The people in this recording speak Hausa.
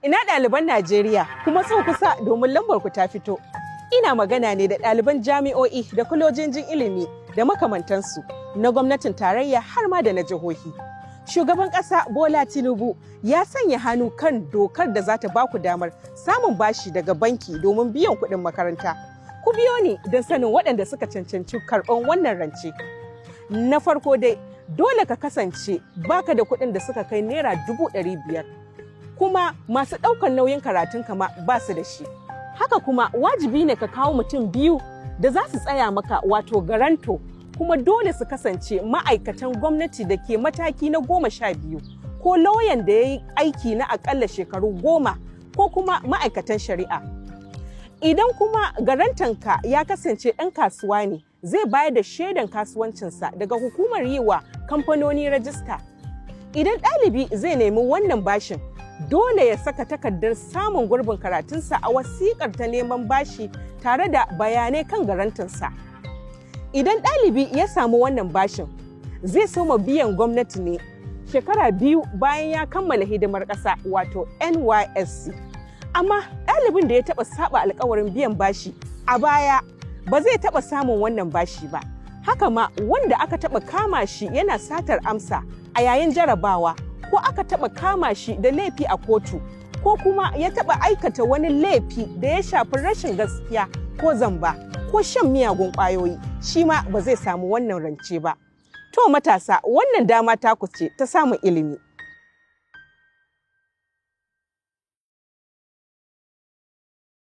Ina ɗaliban Najeriya kuma so kusa domin lambar ku ta fito. Ina magana ne da ɗaliban jami'o'i da kwalejojin ilimi da makamantansu na gwamnatin tarayya har ma da na jihohi. Shugaban ƙasa Bola Tinubu ya sanya hannu kan dokar da za ta ba ku damar samun bashi daga banki domin biyan kuɗin makaranta. Ku biyo ni don sanin waɗanda suka cancanci karɓar wannan rance. Na farko dai, dole ka kasance baka da kuɗin da suka kai naira 500,000. Kuma masu ɗaukar nauyin karatun kama ba su da shi. Haka kuma wajibi ne ka kawo mutum biyu da za su tsaya maka wato garanto, kuma dole su kasance ma'aikatan gwamnati da ke mataki na 12 ko lauyan da ya yi aiki na akalla shekaru 10 ko kuma ma'aikatan shari'a. Idan kuma garantanka ya kasance ɗan kasuwa ne, zai bayar da shaidan kasuwancinsa daga hukumar yi wa kamfanoni rajista. Idan ɗalibi zai nemi wannan bashin, dole ya saka takardar samun gurbin karatunsa a wasiƙar ta neman bashi tare da bayanai kan garantinsa. Idan ɗalibi ya samu wannan bashin, zai soma biyan gwamnati ne shekara 2 bayan ya kammala hidimar ƙasa wato NYSC. Amma ɗalibin da ya taɓa saba alkawarin biyan bashi a baya ba zai taɓa samun wannan bashi ba. Haka ma wanda aka taɓa kama shi yana satar amsa a yayin jarabawa, ko aka taɓa kama shi da laifi a kotu, ko kuma ya taɓa aikata wani laifi da ya shafi rashin gaskiya ko zamba ko shan miyagun ƙwayoyi, shi ma ba zai samu wannan rance ba. To matasa, wannan dama taku ce ta samun ilimi.